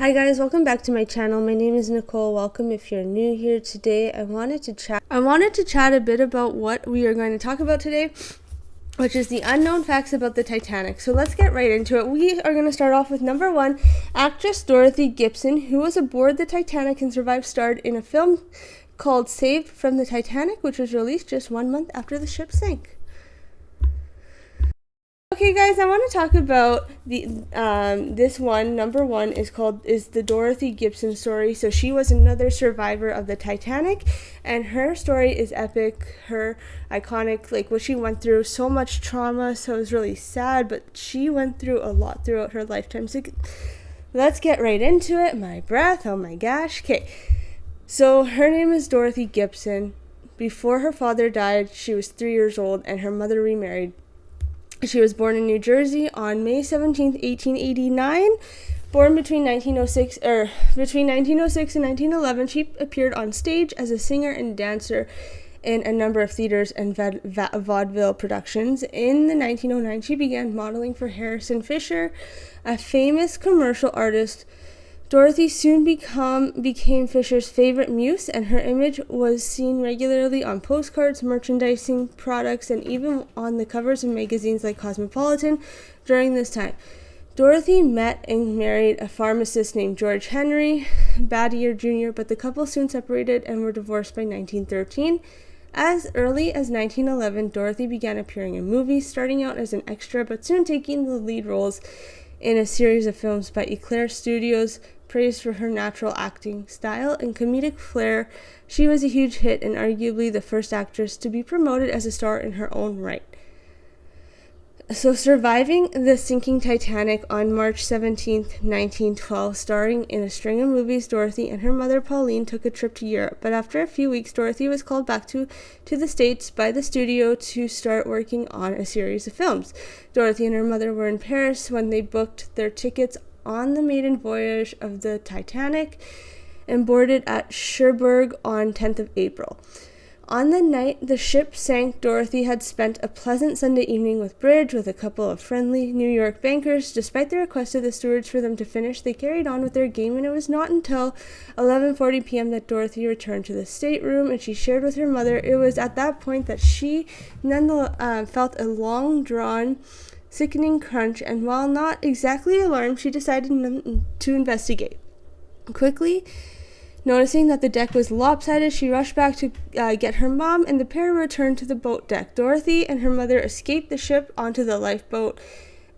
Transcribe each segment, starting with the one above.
Hi guys, welcome back to my channel. My name is Nicole. Welcome if you're new here. Today I wanted to chat a bit about what we are going to talk about today, which is the unknown facts about the Titanic. So let's get right into it. We are going to start off with number 1. Actress Dorothy Gibson, who was aboard the Titanic and survived, starred in a film called Saved from the Titanic, which was released just 1 month after the ship sank. Okay, guys, I want to talk about the number one is the Dorothy Gibson story. So she was another survivor of the Titanic, and her story is epic. Her iconic, like what she went through, so much trauma. So it was really sad, but she went through a lot throughout her lifetime. So let's get right into it. My breath, oh my gosh. Okay, so her name is Dorothy Gibson. Before her father died, she was 3 years old, and her mother remarried. She was born in New Jersey on May 17th, 1889. Born between 1906 and 1911, she appeared on stage as a singer and dancer in a number of theaters and vaudeville productions. In the 1909, she began modeling for Harrison Fisher, a famous commercial artist. Dorothy soon became Fisher's favorite muse, and her image was seen regularly on postcards, merchandising products, and even on the covers of magazines like Cosmopolitan during this time. Dorothy met and married a pharmacist named George Henry Badier Jr., but the couple soon separated and were divorced by 1913. As early as 1911, Dorothy began appearing in movies, starting out as an extra, but soon taking the lead roles in a series of films by Eclair Studios. Praised for her natural acting style and comedic flair, she was a huge hit and arguably the first actress to be promoted as a star in her own right. So surviving the sinking Titanic on March 17th, 1912, starring in a string of movies, Dorothy and her mother Pauline took a trip to Europe. But after a few weeks, Dorothy was called back to the States by the studio to start working on a series of films. Dorothy and her mother were in Paris when they booked their tickets on the maiden voyage of the Titanic and boarded at Cherbourg on 10th of April. On the night the ship sank, Dorothy had spent a pleasant Sunday evening with bridge with a couple of friendly New York bankers. Despite the request of the stewards for them to finish, they carried on with their game, and it was not until 11:40 p.m. that Dorothy returned to the stateroom, and she shared with her mother. It was at that point that she felt a long-drawn, sickening crunch, and while not exactly alarmed, she decided to investigate. Quickly noticing that the deck was lopsided, she rushed back to get her mom, and the pair returned to the boat deck. Dorothy and her mother escaped the ship onto the lifeboat.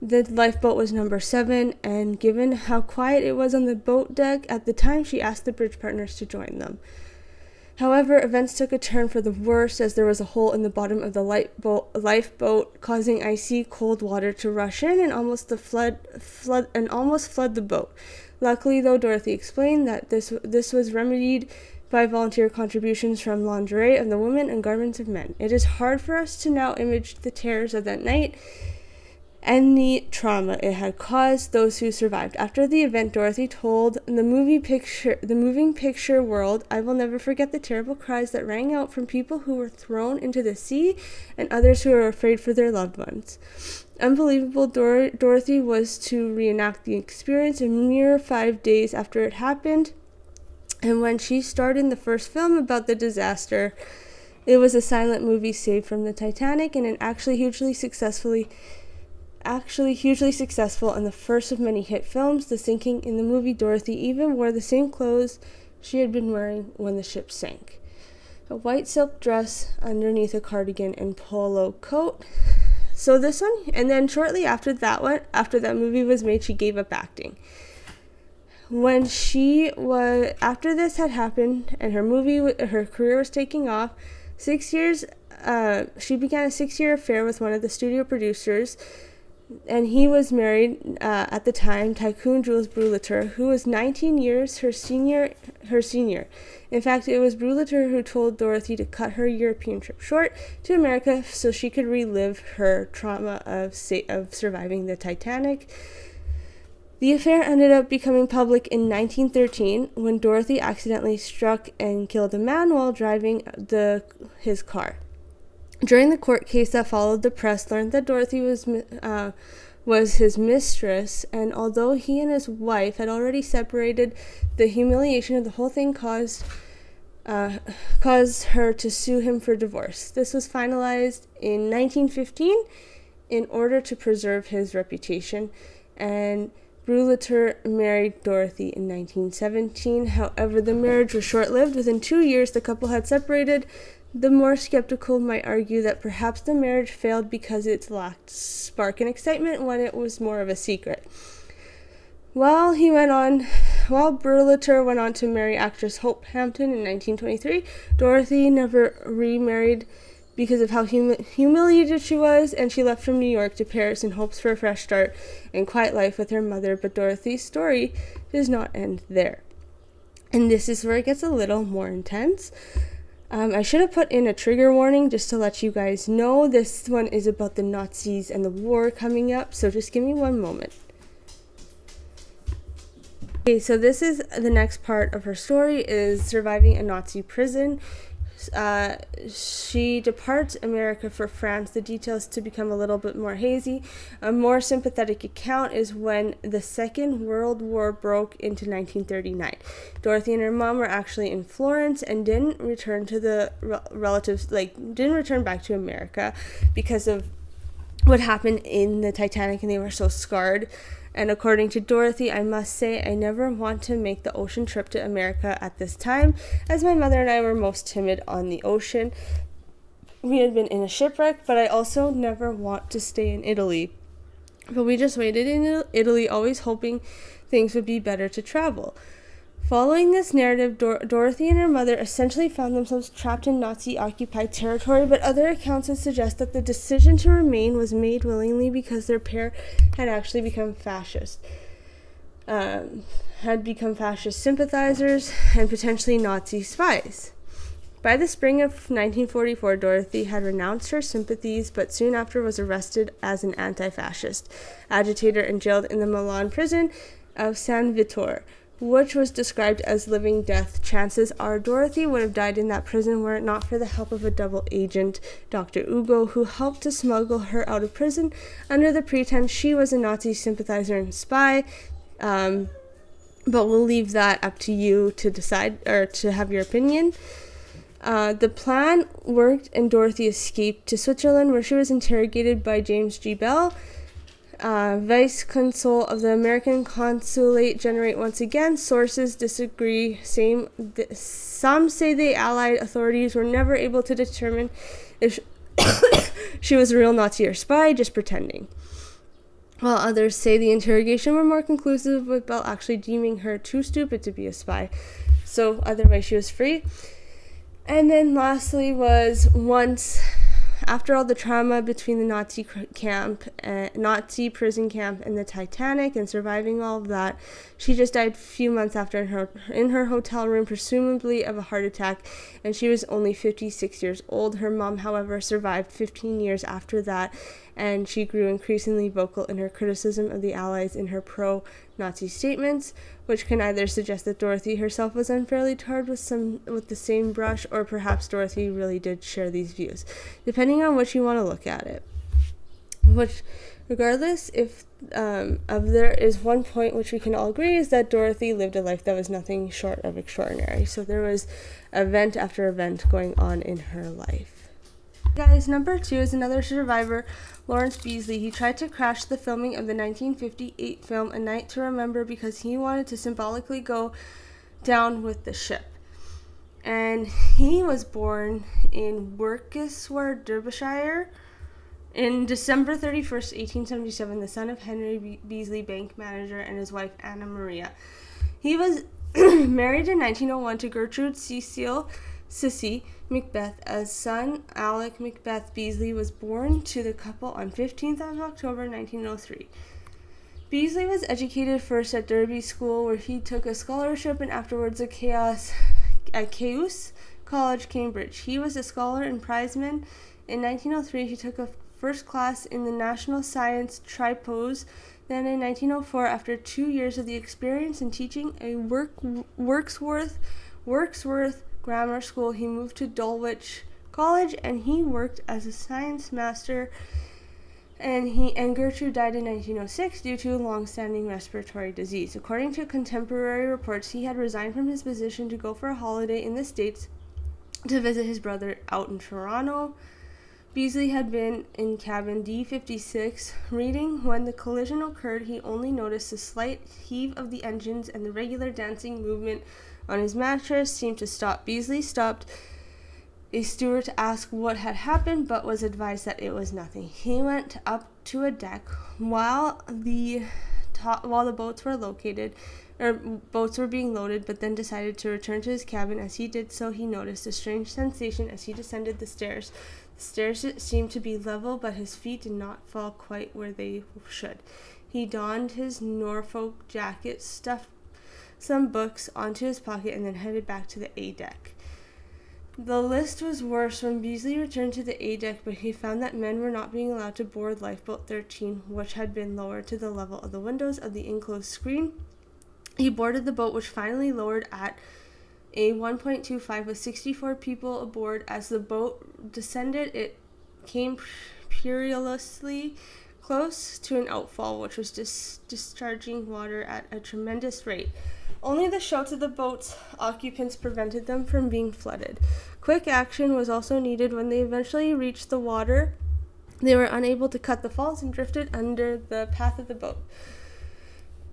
The lifeboat was number 7, and given how quiet it was on the boat deck at the time, she asked the bridge partners to join them. However, events took a turn for the worse as there was a hole in the bottom of the lifeboat, causing icy cold water to rush in and almost flood the boat. Luckily, though, Dorothy explained that this was remedied by volunteer contributions from lingerie of the women and garments of men. It is hard for us to now image the terrors of that night and the trauma it had caused those who survived. After the event, Dorothy told the moving picture world, "I will never forget the terrible cries that rang out from people who were thrown into the sea and others who were afraid for their loved ones." Unbelievable, Dorothy was to reenact the experience a mere 5 days after it happened, and when she starred in the first film about the disaster, it was a silent movie, Saved from the Titanic, and it actually hugely successful and the first of many hit films. The sinking in the movie, Dorothy even wore the same clothes she had been wearing when the ship sank. A white silk dress underneath a cardigan and polo coat. So this one, and then shortly after that movie was made, she gave up acting. After this had happened and her career was taking off, she began a 6-year affair with one of the studio producers, and he was married at the time, tycoon Jules Brulitter, who was 19 years her senior. In fact, it was Brulitter who told Dorothy to cut her European trip short to America so she could relive her trauma of surviving the Titanic. The affair ended up becoming public in 1913 when Dorothy accidentally struck and killed a man while driving his car. During the court case that followed, the press learned that Dorothy was was his mistress, and although he and his wife had already separated, the humiliation of the whole thing caused her to sue him for divorce. This was finalized in 1915 in order to preserve his reputation, and Bruliter married Dorothy in 1917. However, the marriage was short-lived. Within 2 years, the couple had separated. The more skeptical might argue that perhaps the marriage failed because it lacked spark and excitement when it was more of a secret. While Bruliter went on to marry actress Hope Hampton in 1923, Dorothy never remarried because of how humiliated she was, and she left from New York to Paris in hopes for a fresh start and quiet life with her mother. But Dorothy's story does not end there. And this is where it gets a little more intense. I should have put in a trigger warning just to let you guys know. This one is about the Nazis and the war coming up, so just give me one moment. Okay, so this is the next part of her story, is surviving a Nazi prison. She departs America for France. The details to become a little bit more hazy. A more sympathetic account is when the Second World War broke into 1939. Dorothy and her mom were actually in Florence and didn't return to the didn't return back to America because of what happened in the Titanic, and they were so scarred. And according to Dorothy, I must say I never want to make the ocean trip to America at this time, as my mother and I were most timid on the ocean. We had been in a shipwreck, but I also never want to stay in Italy. But we just waited in Italy, always hoping things would be better to travel. Following this narrative, Dorothy and her mother essentially found themselves trapped in Nazi-occupied territory, but other accounts would suggest that the decision to remain was made willingly because their pair had actually become fascist. Sympathizers and potentially Nazi spies. By the spring of 1944, Dorothy had renounced her sympathies, but soon after was arrested as an anti-fascist agitator and jailed in the Milan prison of San Vittore, which was described as living death. Chances are Dorothy would have died in that prison were it not for the help of a double agent, Dr. Ugo, who helped to smuggle her out of prison under the pretense she was a Nazi sympathizer and spy. But we'll leave that up to you to decide, or to have your opinion. The plan worked, and Dorothy escaped to Switzerland, where she was interrogated by James G. Bell, Vice Consul of the American Consulate General. Once again, sources disagree. Some say the Allied authorities were never able to determine if she was a real Nazi or spy, just pretending. While others say the interrogation were more conclusive, with Bell actually deeming her too stupid to be a spy. So either way, she was free. And then lastly was after all the trauma between the Nazi prison camp and the Titanic and surviving all of that, she just died a few months after in her hotel room, presumably of a heart attack, and she was only 56 years old. Her mom, however, survived 15 years after that, and she grew increasingly vocal in her criticism of the Allies in her pro-Nazi statements, which can either suggest that Dorothy herself was unfairly tarred with the same brush, or perhaps Dorothy really did share these views, depending on which you want to look at it. Regardless, there is one point which we can all agree, is that Dorothy lived a life that was nothing short of extraordinary. So there was event after event going on in her life. Guys, number 2 is another survivor, Lawrence Beesley. He tried to crash the filming of the 1958 film A Night to Remember because he wanted to symbolically go down with the ship. And he was born in Workisware, Derbyshire, in December 31st, 1877, the son of Henry Beesley, bank manager, and his wife Anna Maria. He was married in 1901 to Gertrude Sissy Macbeth. As son, Alec Macbeth Beesley was born to the couple on 15th of October 1903. Beesley was educated first at Derby School, where he took a scholarship, and afterwards at Caius College, Cambridge. He was a scholar and prizeman. In 1903, he took a first class in the National Science Tripos. Then in 1904, after 2 years of the experience in teaching a Wirksworth Grammar School, he moved to Dulwich College, and he worked as a science master and Gertrude died in 1906 due to a long-standing respiratory disease. According to contemporary reports, he had resigned from his position to go for a holiday in the States to visit his brother out in Toronto. Beasley had been in cabin D56 reading. When the collision occurred, he only noticed a slight heave of the engines, and the regular dancing movement on his mattress seemed to stop. Beasley stopped a steward to ask what had happened, but was advised that it was nothing. He went up to a deck while the boats were being loaded, but then decided to return to his cabin. As he did so, he noticed a strange sensation as he descended the stairs. The stairs seemed to be level, but his feet did not fall quite where they should. He donned his Norfolk jacket, stuffed some books onto his pocket, and then headed back to the A deck. The list was worse when Beasley returned to the A deck, but he found that men were not being allowed to board Lifeboat 13, which had been lowered to the level of the windows of the enclosed screen. He boarded the boat, which finally lowered at a 1.25 with 64 people aboard. As the boat descended, it came perilously close to an outfall, which was discharging water at a tremendous rate. Only the shouts of the boat's occupants prevented them from being flooded. Quick action was also needed. When they eventually reached the water, they were unable to cut the falls and drifted under the path of the boat.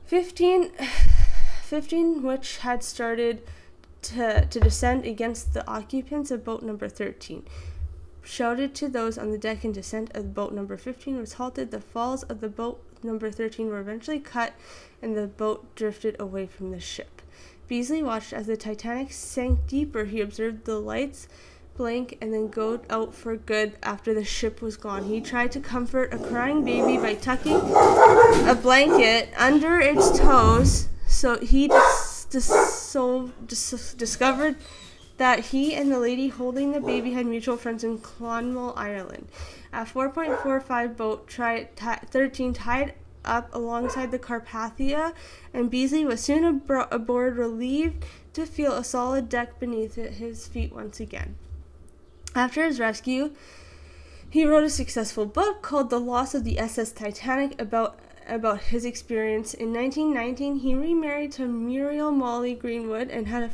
15 which had started to descend against the occupants of boat number 13. Shouted to those on the deck, and descent of boat number 15 was halted. The falls of the boat number 13 were eventually cut, and the boat drifted away from the ship. Beasley watched as the Titanic sank deeper. He observed the lights blink and then go out for good after the ship was gone. He tried to comfort a crying baby by tucking a blanket under its toes, so he discovered that he and the lady holding the baby had mutual friends in Clonmel, Ireland. A 4.45 boat 13 tied up alongside the Carpathia, and Beasley was soon aboard, relieved to feel a solid deck beneath his feet once again. After his rescue, he wrote a successful book called The Loss of the SS Titanic about his experience. In 1919, he remarried to Muriel Molly Greenwood and had a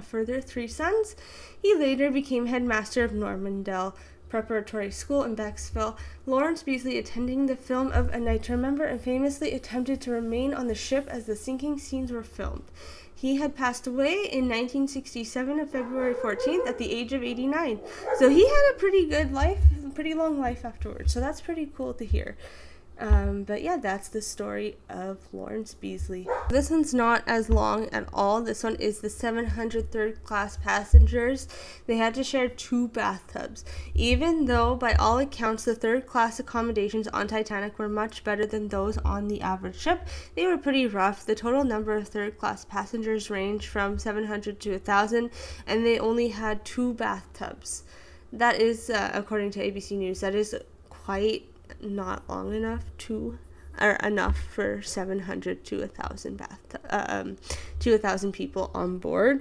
further 3 sons. He later became headmaster of Normandale Preparatory School in Bexville. Lawrence Beasley, attending the film of A Night to Remember, and famously attempted to remain on the ship as the sinking scenes were filmed. He had passed away in 1967 on February 14th at the age of 89. So he had a pretty good life, a pretty long life afterwards. So that's pretty cool to hear. But yeah, that's the story of Lawrence Beasley. This one's not as long at all. This one is the 700 third class passengers. They had to share 2 bathtubs. Even though, by all accounts, the third class accommodations on Titanic were much better than those on the average ship, they were pretty rough. The total number of third class passengers ranged from 700 to 1,000, and they only had 2 bathtubs. That is, according to ABC News, that is quite not long enough enough for 700 to 1,000 people on board.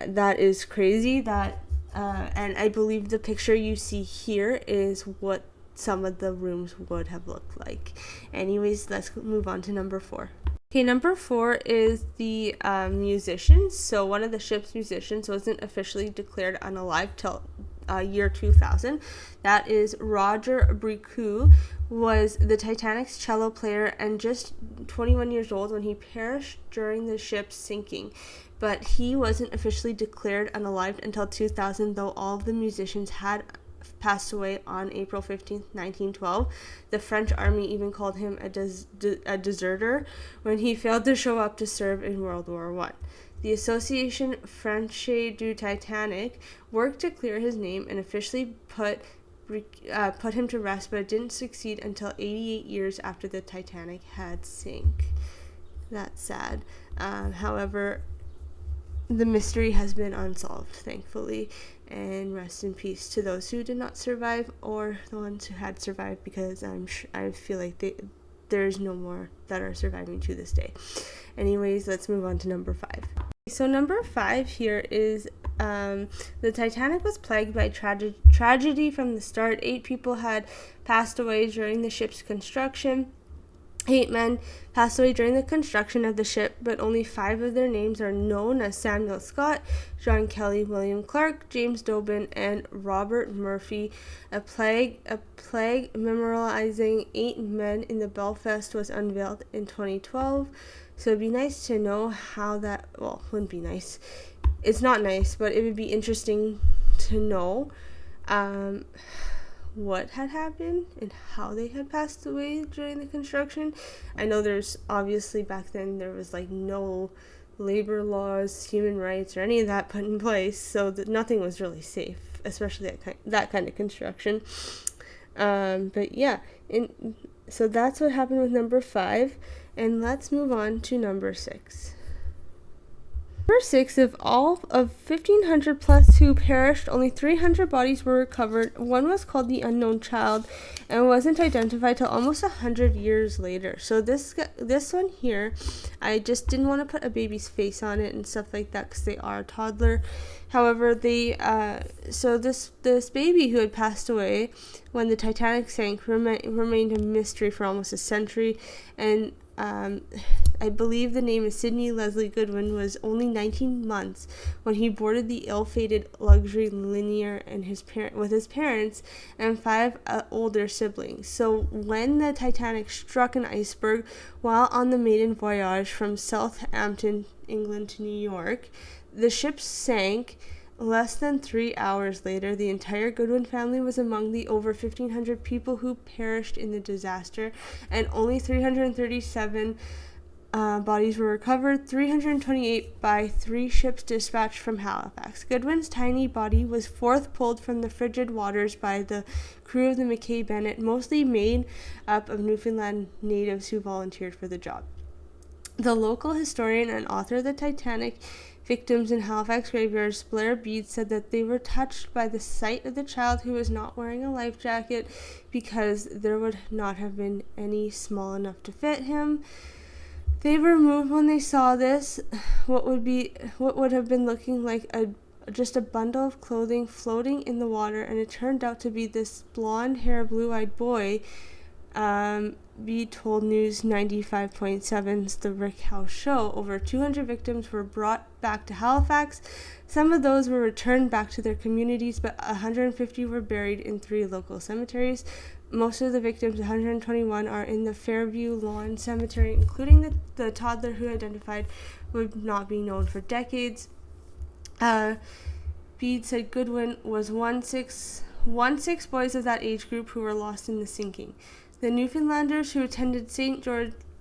That is crazy. And I believe the picture you see here is what some of the rooms would have looked like. Anyways, let's move on to number 4. Okay, number 4 is the musicians. So one of the ship's musicians wasn't officially declared unalive till year 2000. That is Roger Bricoux, was the Titanic's cello player and just 21 years old when he perished during the ship's sinking. But he wasn't officially declared unalive until 2000, though all of the musicians had passed away on April 15th, 1912. The French army even called him a deserter when he failed to show up to serve in World War I. The Association Française du Titanic worked to clear his name and officially put him to rest, but it didn't succeed until 88 years after the Titanic had sank. That's sad. However, the mystery has been unsolved, thankfully, and rest in peace to those who did not survive or the ones who had survived, because I feel like there's no more that are surviving to this day. Anyways, let's move on to number 5. So number 5 here is The Titanic was plagued by tragedy from the start. 8 people had passed away during the ship's construction. 8 men passed away during the construction of the ship, but only 5 of their names are known as Samuel Scott, John Kelly, William Clark, James Dobin, and Robert Murphy. A plague memorializing 8 men in the Belfast was unveiled in 2012. So it'd be nice to know how that, well, wouldn't be nice. It's not nice, but it would be interesting to know what had happened and how they had passed away during the construction. I know there's obviously back then there was like no labor laws, human rights, or any of that put in place, so that nothing was really safe, especially that kind of construction. But yeah, so that's what happened with number 5, and let's move on to number 6. Number 6, of all of 1,500 plus who perished, only 300 bodies were recovered. One was called the Unknown Child and wasn't identified till almost 100 years later. So this one here, I just didn't want to put a baby's face on it and stuff like that because they are a toddler. However, so this baby who had passed away when the Titanic sank remained a mystery for almost a century, and I believe the name is Sidney Leslie Goodwin, was only 19 months when he boarded the ill-fated luxury liner with his parents and 5 older siblings. So when the Titanic struck an iceberg while on the maiden voyage from Southampton, England to New York, the ship sank. Less than 3 hours later, the entire Goodwin family was among the over 1,500 people who perished in the disaster, and only 337 bodies were recovered, 328 by 3 ships dispatched from Halifax. Goodwin's tiny body was pulled from the frigid waters by the crew of the Mackay Bennett, mostly made up of Newfoundland natives who volunteered for the job. The local historian and author of the Titanic Victims in Halifax Graveyards, Blair Bede, said that they were touched by the sight of the child who was not wearing a life jacket because there would not have been any small enough to fit him. They were moved when they saw this, what would have been looking like just a bundle of clothing floating in the water, and it turned out to be this blonde-haired, blue-eyed boy. Bede told News 95.7's The Rick House Show. Over 200 victims were brought back to Halifax. Some of those were returned back to their communities, but 150 were buried in 3 local cemeteries. Most of the victims, 121, are in the Fairview Lawn Cemetery, including the toddler who identified would not be known for decades. Bede said Goodwin was one six boys of that age group who were lost in the sinking. The Newfoundlanders who attended St.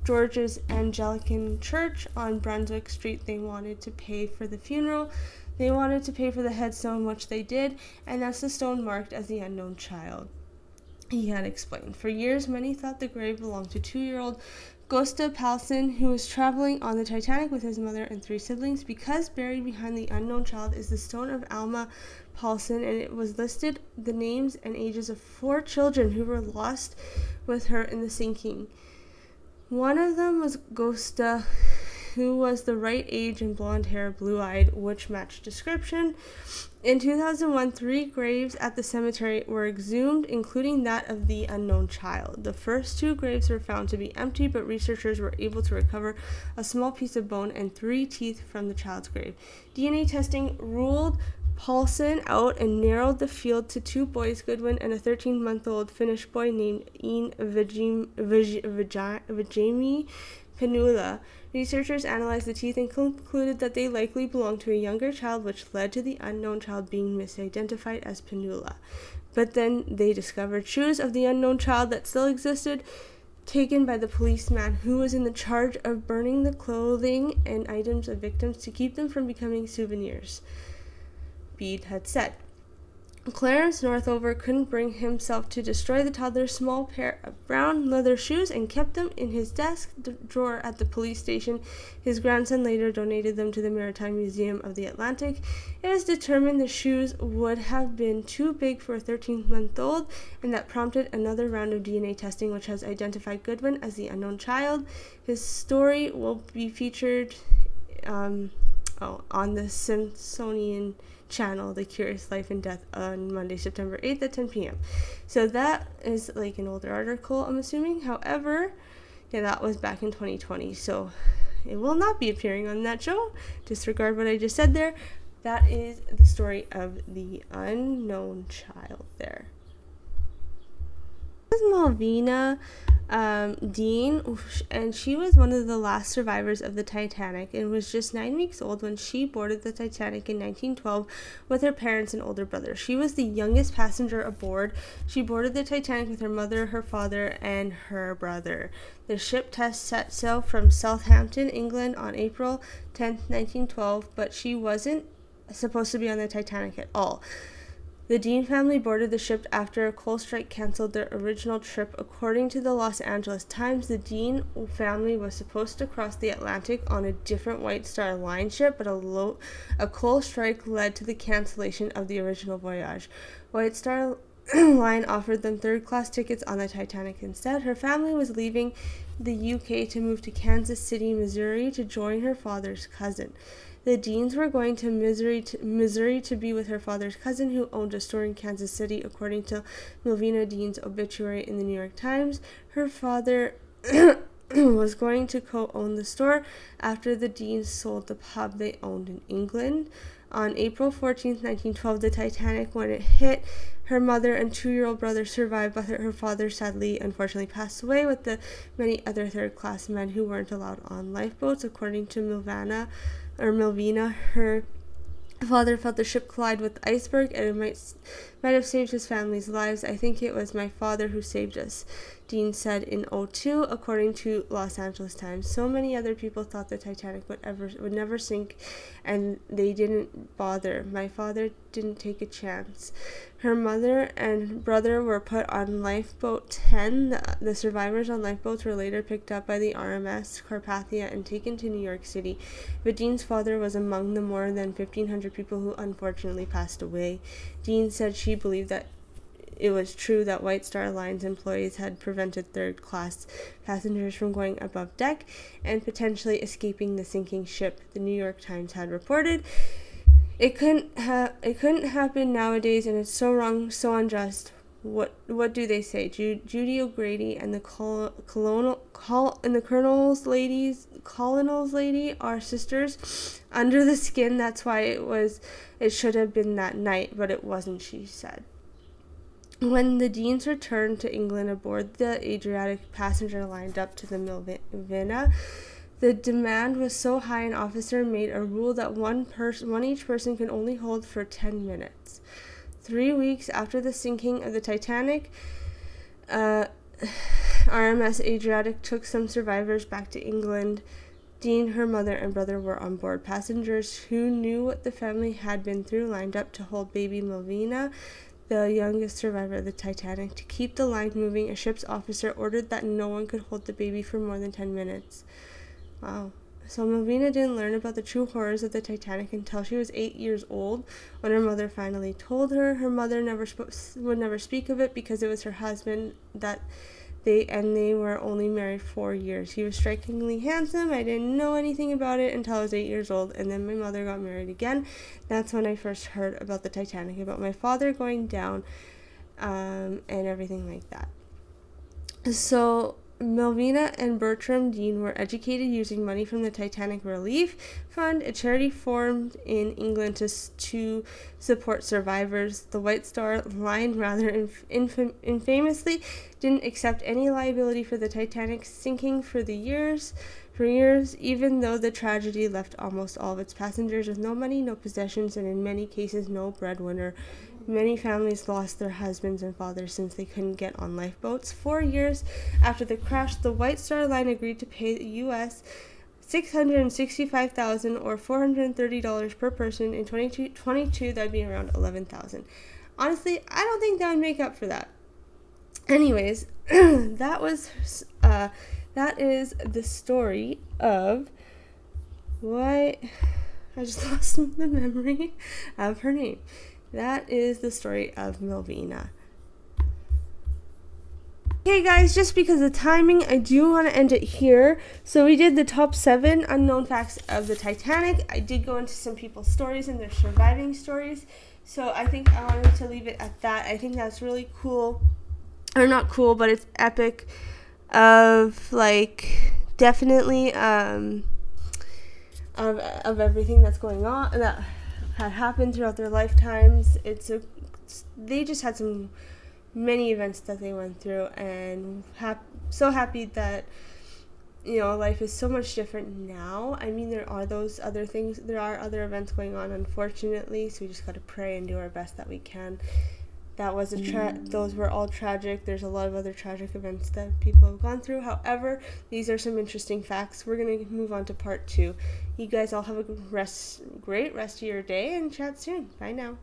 George's Anglican Church on Brunswick Street, they wanted to pay for the funeral. They wanted to pay for the headstone, which they did, and that's the stone marked as the Unknown Child. He had explained. For years, many thought the grave belonged to 2-year-old Gustav Palsson, who was traveling on the Titanic with his mother and 3 siblings. Because buried behind the Unknown Child is the stone of Alma Palsson, and it was listed the names and ages of 4 children who were lost with her in the sinking. One of them was Gustav, who was the right age and blonde hair, blue-eyed, which matched description. In 2001, 3 graves at the cemetery were exhumed, including that of the Unknown Child. The first 2 graves were found to be empty, but researchers were able to recover a small piece of bone and 3 teeth from the child's grave. DNA testing ruled Paulson out and narrowed the field to 2 boys, Goodwin and a 13-month-old Finnish boy named Ian Vijami Penula. Researchers analyzed the teeth and concluded that they likely belonged to a younger child, which led to the Unknown Child being misidentified as Penula. But then they discovered shoes of the Unknown Child that still existed, taken by the policeman who was in the charge of burning the clothing and items of victims to keep them from becoming souvenirs, Bede had said. Clarence Northover couldn't bring himself to destroy the toddler's small pair of brown leather shoes and kept them in his desk drawer at the police station. His grandson later donated them to the Maritime Museum of the Atlantic. It was determined the shoes would have been too big for a 13-month-old, and that prompted another round of DNA testing, which has identified Goodwin as the Unknown Child. His story will be featured on the Smithsonian Channel, The Curious Life and Death, on Monday, September 8th at 10 p.m. So that is like an older article, I'm assuming. However, yeah, that was back in 2020. So it will not be appearing on that show. Disregard what I just said there. That is the story of the unknown child there. This is Malvina Dean, and she was one of the last survivors of the Titanic and was just 9 weeks old when she boarded the Titanic in 1912 with her parents and older brother. She was the youngest passenger aboard. She boarded the Titanic with her mother, her father, and her brother. The ship set sail from Southampton, England on April 10th, 1912, but she wasn't supposed to be on the Titanic at all. The Dean family boarded the ship after a coal strike canceled their original trip. According to the Los Angeles Times, the Dean family was supposed to cross the Atlantic on a different White Star Line ship, but a coal strike led to the cancellation of the original voyage. White Star Line offered them third-class tickets on the Titanic instead. Her family was leaving the UK to move to Kansas City, Missouri to join her father's cousin. The Deans were going to Missouri to be with her father's cousin, who owned a store in Kansas City, according to Malvina Dean's obituary in the New York Times. Her father was going to co-own the store after the Deans sold the pub they owned in England. On April 14, 1912, the Titanic, when it hit, her mother and 2-year-old brother survived, but her father sadly, unfortunately, passed away with the many other third-class men who weren't allowed on lifeboats. According to Malvina, her father felt the ship collide with the iceberg, and it might have saved his family's lives. I think it was my father who saved us, Dean said in 2002, according to Los Angeles Times. So many other people thought the Titanic would never sink, and they didn't bother. My father didn't take a chance. Her mother and brother were put on Lifeboat 10. The survivors on lifeboats were later picked up by the RMS Carpathia and taken to New York City. But Dean's father was among the more than 1,500 people who unfortunately passed away. Dean said she believed that it was true that White Star Line's employees had prevented third-class passengers from going above deck and potentially escaping the sinking ship, the New York Times had reported. It couldn't happen nowadays, and it's so wrong, so unjust. What do they say? Judy O'Grady and the Colonel's lady are sisters under the skin. That's why it should have been that night, but it wasn't, she said. When the Deans returned to England aboard the Adriatic, passenger lined up to the Malvina. The demand was so high, an officer made a rule that one each person can only hold for 10 minutes. 3 weeks after the sinking of the Titanic, RMS Adriatic took some survivors back to England. Dean, her mother, and brother were on board. Passengers who knew what the family had been through lined up to hold baby Malvina, the youngest survivor of the Titanic. To keep the line moving, a ship's officer ordered that no one could hold the baby for more than 10 minutes. Wow. So Malvina didn't learn about the true horrors of the Titanic until she was 8 years old, when her mother finally told her. Her mother would never speak of it because it was her husband they were only married 4 years. He was strikingly handsome. I didn't know anything about it until I was 8 years old, and then my mother got married again. That's when I first heard about the Titanic, about my father going down, and everything like that. So Malvina and Bertram Dean were educated using money from the Titanic Relief Fund, a charity formed in England to support survivors. The White Star Line, rather infamously, didn't accept any liability for the Titanic sinking for years, even though the tragedy left almost all of its passengers with no money, no possessions, and in many cases no breadwinner. Many families lost their husbands and fathers since they couldn't get on lifeboats. 4 years after the crash, the White Star Line agreed to pay U.S. $665,000 or $430 per person. In 2022, that'd be around $11,000. Honestly, I don't think that would make up for that. Anyways, that is the story of why I just lost the memory of her name. That is the story of Malvina. Okay, guys, just because of timing, I do want to end it here. So we did the top 7 unknown facts of the Titanic. I did go into some people's stories and their surviving stories. So I think I wanted to leave it at that. I think that's really cool. Or not cool, but it's epic of, like, definitely of everything that's going on, that had happened throughout their lifetimes. They just had some many events that they went through, and so happy that life is so much different now. I mean, there are other events going on, unfortunately, so we just got to pray and do our best that we can. Those were all tragic. There's a lot of other tragic events that people have gone through. However, these are some interesting facts. We're going to move on to part 2. You guys all have a great rest of your day, and chat soon. Bye now.